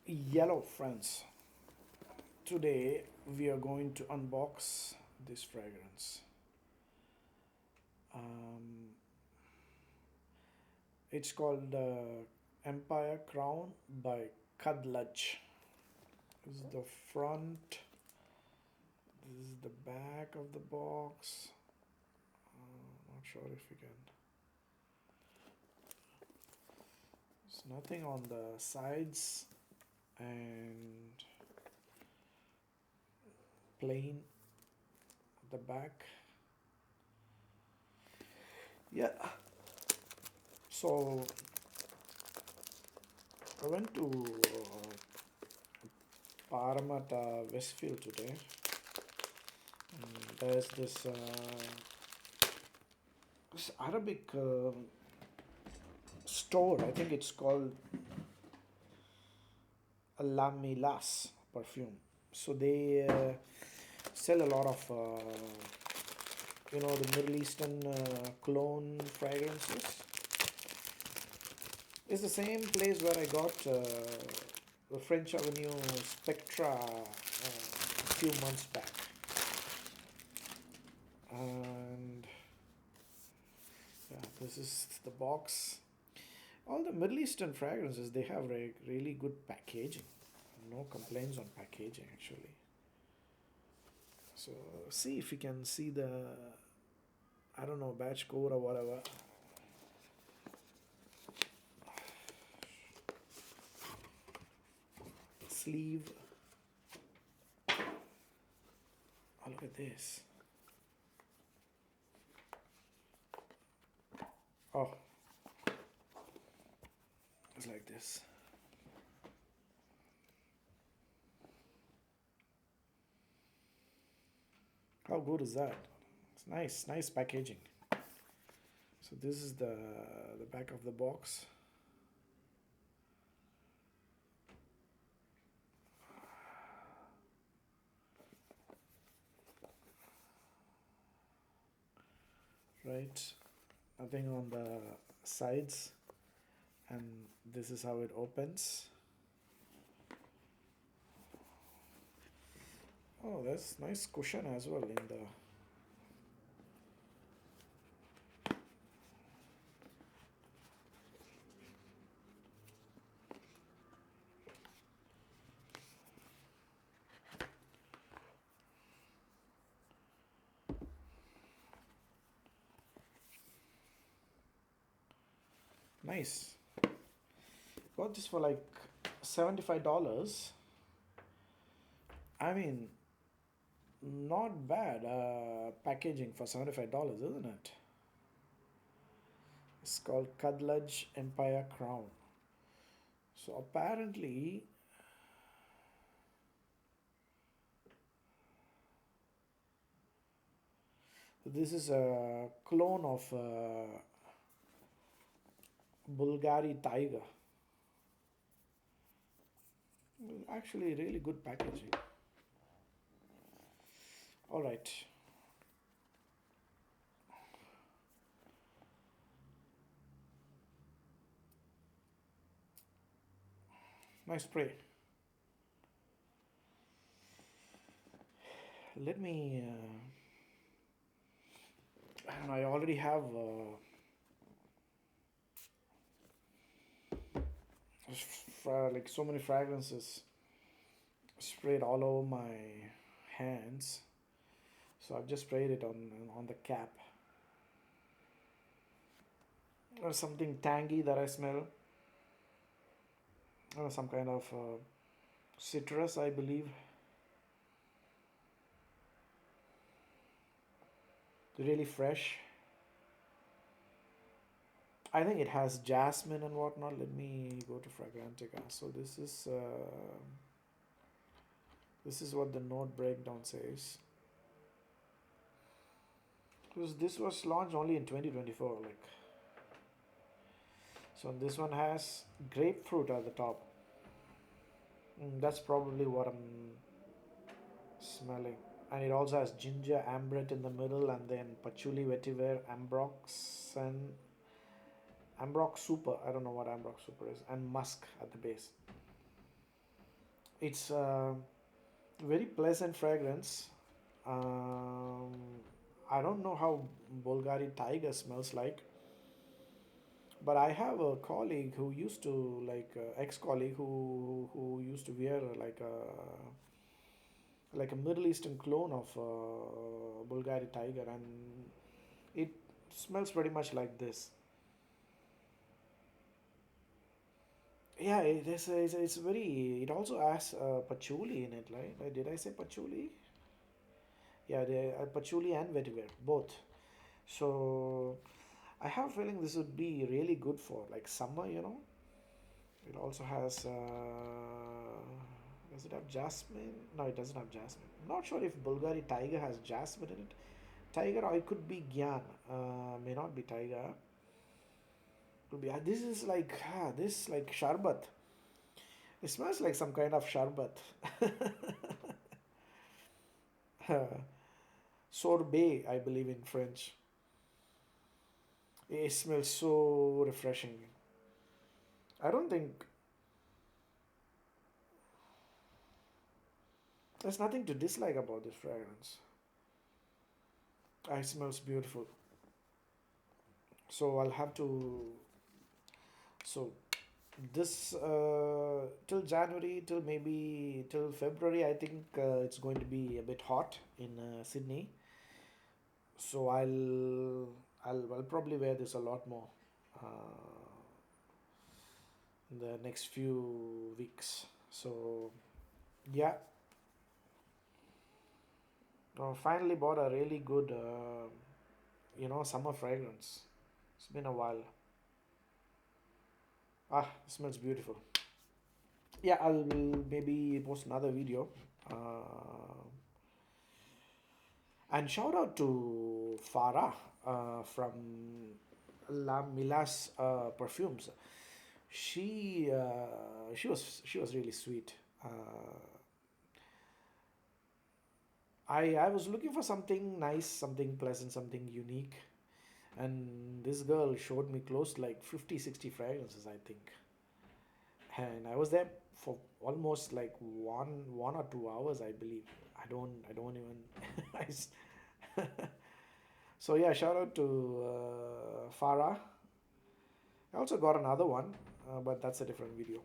Yellow friends. Today we are going to unbox this fragrance. Um, it's called Empire Crown by Khadlaj. This is the front. This is the back of the box. Not sure if you can. There's nothing on the sides and plain at the back. Yeah. So I went to Paramata Westfield today. There's this Arabic store. I think it's called La Milas perfume. So they sell a lot of the Middle Eastern cologne fragrances. It's the same place where I got the French Avenue Spectra a few months back. And yeah, this is the box. All the Middle Eastern fragrances, they have really good packaging. No complaints on packaging actually. So see if you can see the, I don't know, batch code or whatever. Sleeve. Oh, look at this. Oh, it's like this. How good is that? It's nice packaging. So this is the back of the box. Right? Nothing on the sides, and this is how it opens. Oh, there's nice cushion as well in the. Nice. Got this for like $75. I mean, not bad packaging for $75, isn't it? It's called Khadlaj Empire Crown. So apparently, this is a clone of Bvlgari Tygar. Actually, really good packaging. All right. Nice spray. Let me. And I already have like so many fragrances sprayed all over my hands. So I've just sprayed it on the cap. Or something tangy that I smell. Or some kind of citrus, I believe. Really fresh. I think it has jasmine and whatnot. Let me go to Fragrantica. So this is what the note breakdown says. Because this was launched only in 2024, like. So this one has grapefruit at the top. That's probably what I'm smelling. And it also has ginger ambret in the middle, and then patchouli, vetiver, ambrox, and ambrox super. I don't know what ambrox super is, and musk at the base. It's very pleasant fragrance. Um, I don't know how Bulgari Tiger smells like, but I have a colleague who used to ex-colleague who used to wear like a Middle Eastern clone of Bulgari Tiger, and it smells pretty much like this. Yeah, it's very. It also has patchouli in it, right? Did I say patchouli? Yeah, the patchouli and vetiver both. So I have a feeling this would be really good for like summer. It also has. Does it have jasmine? No, it doesn't have jasmine. Not sure if Bulgari Tiger has jasmine in it. Tiger, or it could be Gyan. May not be Tiger. Could be. This is like this like sharbat. It smells like some kind of sharbat. Sorbet, I believe in French. It smells so refreshing. I don't think there's nothing to dislike about this fragrance. It smells beautiful. So I'll have to. So this till January, till maybe till February, I think it's going to be a bit hot in Sydney. So I'll probably wear this a lot more in the next few weeks. So yeah, finally bought a really good summer fragrance. It's been a while. It smells beautiful. Yeah, I'll maybe post another video. And shout out to Farah from La Milas Perfumes. She was really sweet. I was looking for something nice, something pleasant, something unique, and this girl showed me close to like 50, 60 fragrances, I think. And I was there for almost like one or 2 hours, I believe. I don't even. I s- so yeah, shout out to Farah. I also got another one, but that's a different video.